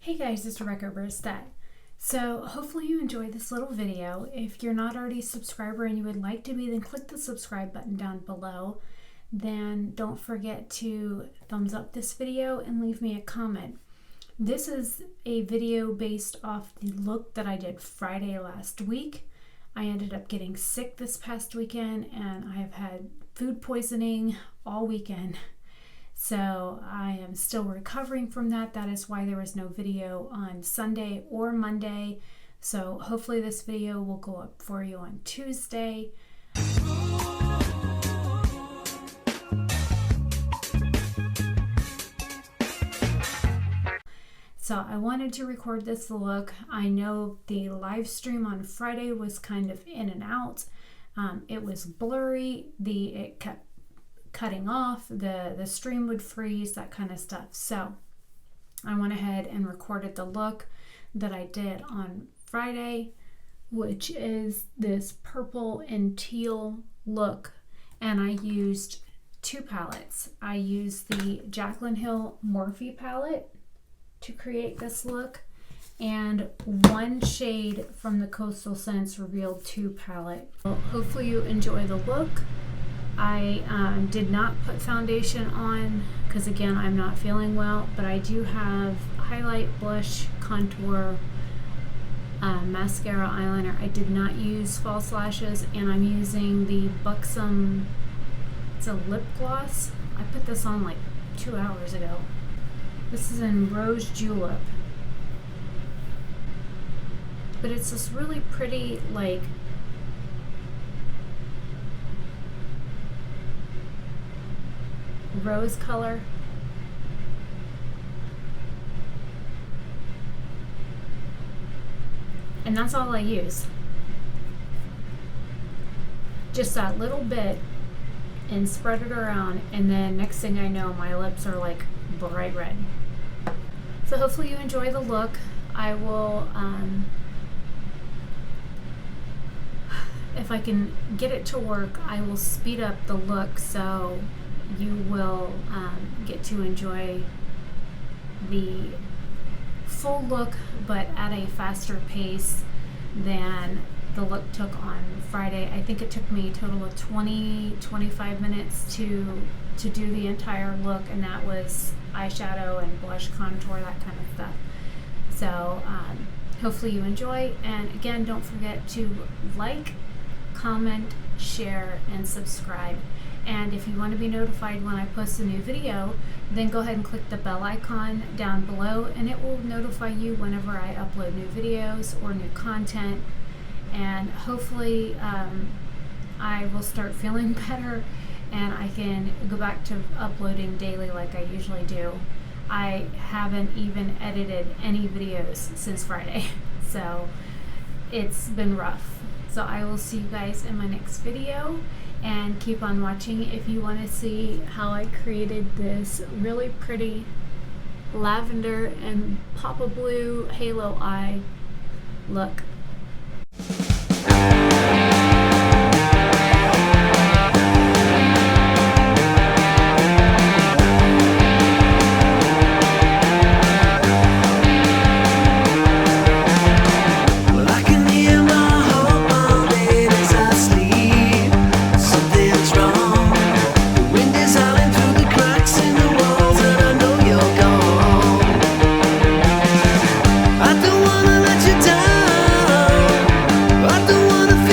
Hey guys, it's Rebecca Bristad. So hopefully you enjoyed this little video. If you're not already a subscriber and you would like to be, then click the subscribe button down below. Then don't forget to thumbs up this video and leave me a comment. This is a video based off the look that I did Friday last week. I ended up getting sick this past weekend and I have had food poisoning all weekend. So I am still recovering from that. That is why there was no video on Sunday or Monday. So hopefully this video will go up for you on Tuesday. So I wanted to record this look. I know the live stream on Friday was kind of in and out. It was blurry. It kept cutting off, the stream would freeze, that kind of stuff. So I went ahead and recorded the look that I did on Friday, which is this purple and teal look, and I used two palettes. I used the Jaclyn Hill Morphe palette to create this look, and one shade from the Coastal Scents Revealed 2 palette. Well, hopefully you enjoy the look. I did not put foundation on because again I'm not feeling well, but I do have highlight, blush, contour, mascara, eyeliner. I did not use false lashes, and I'm using the Buxom, it's a lip gloss. I put this on like 2 hours ago. This is in Rose Julep, but it's this really pretty like rose color. And that's all I use. Just that little bit and spread it around, and then next thing I know my lips are like bright red. So hopefully you enjoy the look. I will if I can get it to work, I will speed up the look so you will get to enjoy the full look, but at a faster pace than the look took on Friday. I think it took me a total of 20-25 minutes to do the entire look, and that was eyeshadow and blush, contour, that kind of stuff. So hopefully you enjoy, and again, don't forget to like, comment, share, and subscribe. And if you want to be notified when I post a new video, then go ahead and click the bell icon down below, and it will notify you whenever I upload new videos or new content. And hopefully I will start feeling better and I can go back to uploading daily like I usually do. I haven't even edited any videos since Friday, so it's been rough. So I will see you guys in my next video. And keep on watching if you want to see how I created this really pretty lavender and papa blue halo eye look. I don't wanna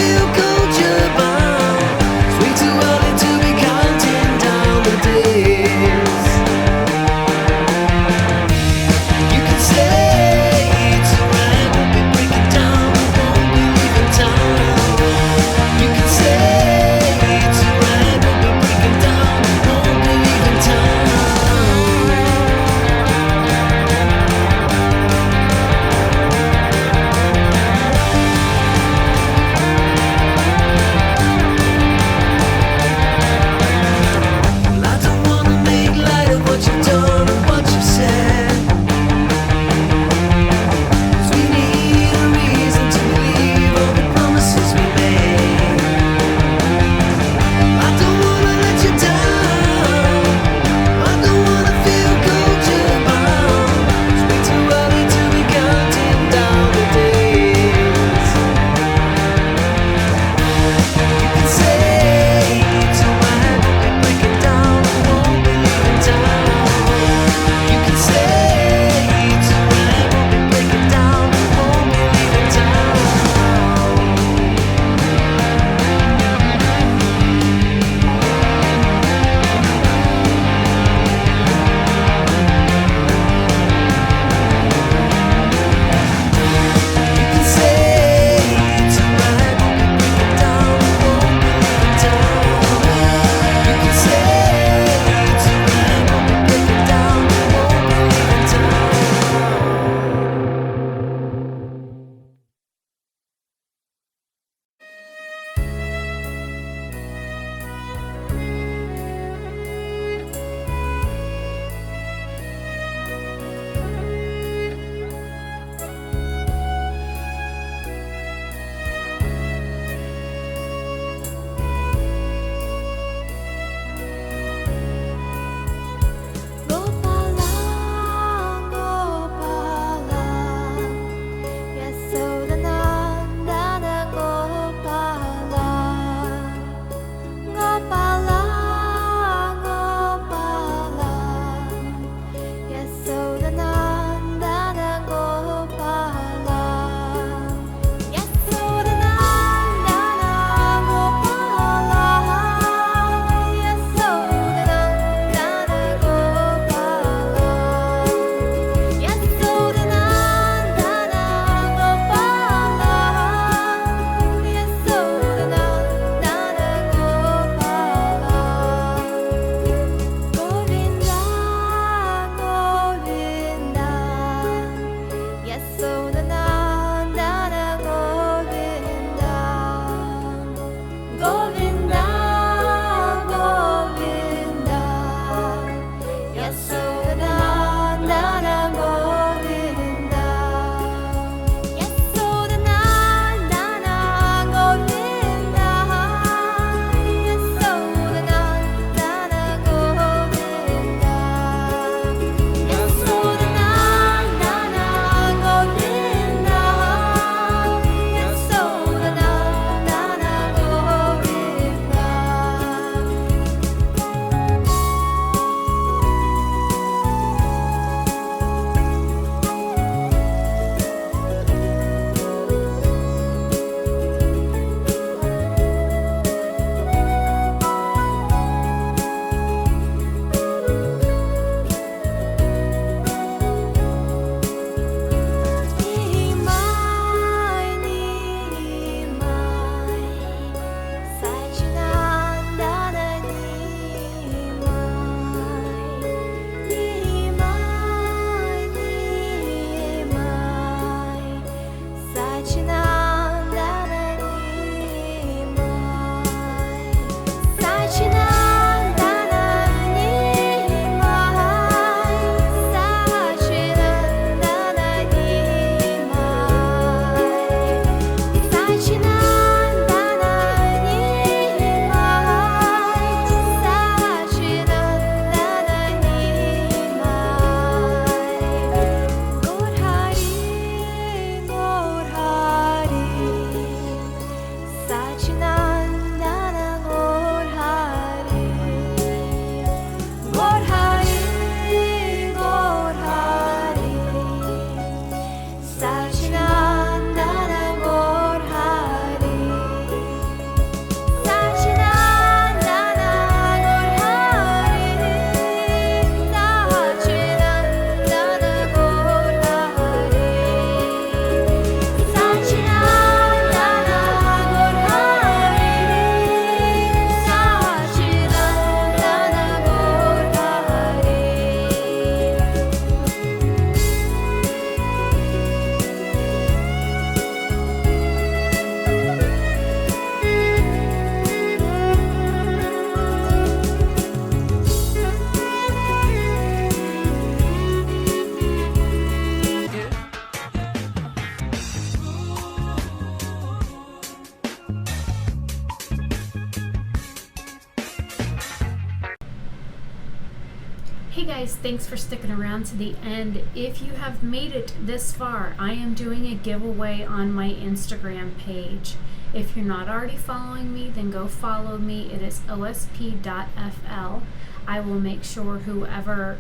guys, thanks for sticking around to the end. If you have made it this far, I am doing a giveaway on my Instagram page. If you're not already following me, then go follow me. It is osp.fl. I will make sure whoever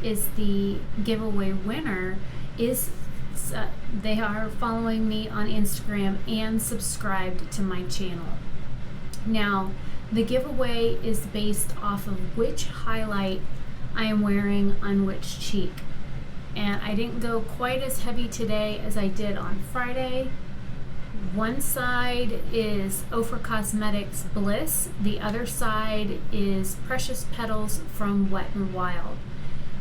is the giveaway winner is they are following me on Instagram and subscribed to my channel. Now, the giveaway is based off of which highlight I am wearing on which cheek. And I didn't go quite as heavy today as I did on Friday. One side is Ofra Cosmetics Bliss. The other side is Precious Petals from Wet n Wild.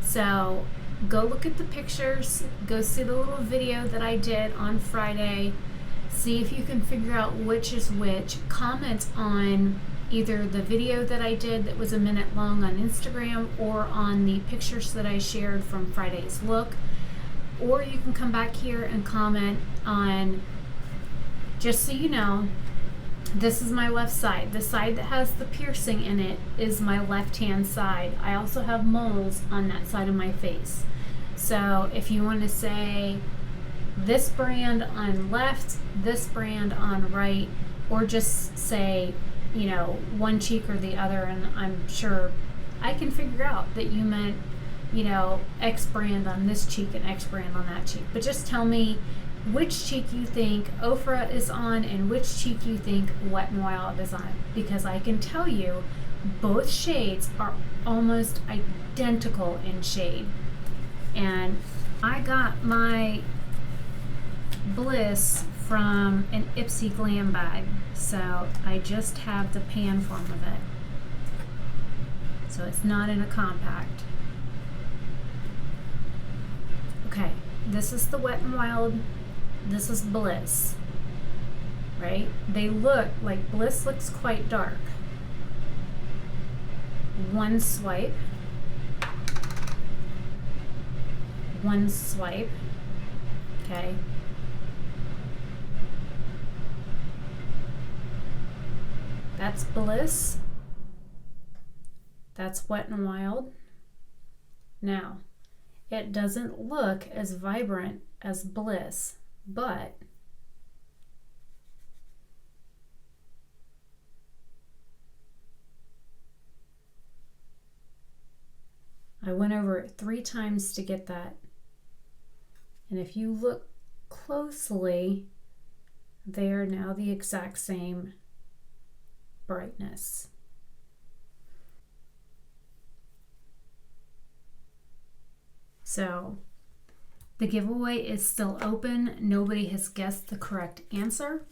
So go look at the pictures. Go see the little video that I did on Friday. See if you can figure out which is which. Comment on either the video that I did that was a minute long on Instagram or on the pictures that I shared from Friday's look. Or you can come back here and comment on, just so you know, this is my left side. The side that has the piercing in it is my left hand side. I also have moles on that side of my face. So if you want to say this brand on left, this brand on right, or just say, you know, one cheek or the other, and I'm sure I can figure out that you meant, you know, X brand on this cheek and X brand on that cheek. But just tell me which cheek you think Ofra is on and which cheek you think Wet n Wild is on, because I can tell you both shades are almost identical in shade. And I got my Bliss from an Ipsy Glam bag, so I just have the pan form of it, so it's not in a compact. Okay, this is the Wet n Wild, this is Bliss, right? They look like Bliss looks quite dark. One swipe, okay. That's Bliss. That's Wet n Wild. Now, it doesn't look as vibrant as Bliss, but I went over it 3 times to get that. And if you look closely, they are now the exact same brightness. So the giveaway is still open. Nobody has guessed the correct answer.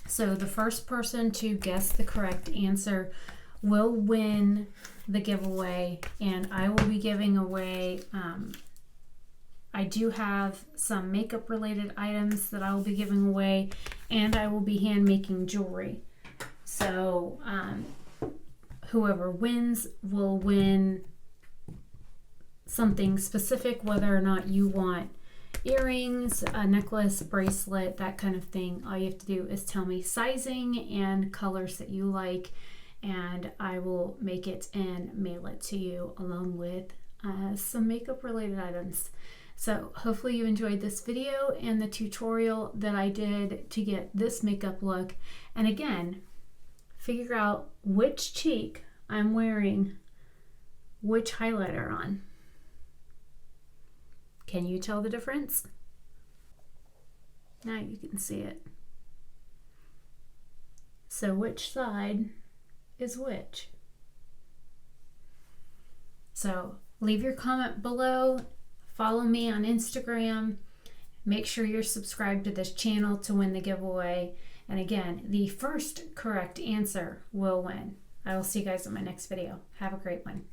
So the first person to guess the correct answer will win the giveaway, and I will be giving away, I do have some makeup related items that I will be giving away, and I will be hand making jewelry. So whoever wins will win something specific, whether or not you want earrings, a necklace, bracelet, that kind of thing. All you have to do is tell me sizing and colors that you like, and I will make it and mail it to you along with some makeup related items. So hopefully you enjoyed this video and the tutorial that I did to get this makeup look. And again, figure out which cheek I'm wearing which highlighter on. Can you tell the difference? Now you can see it. So which side is which? So leave your comment below. Follow me on Instagram. Make sure you're subscribed to this channel to win the giveaway. And again, the first correct answer will win. I will see you guys in my next video. Have a great one.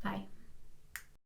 Bye.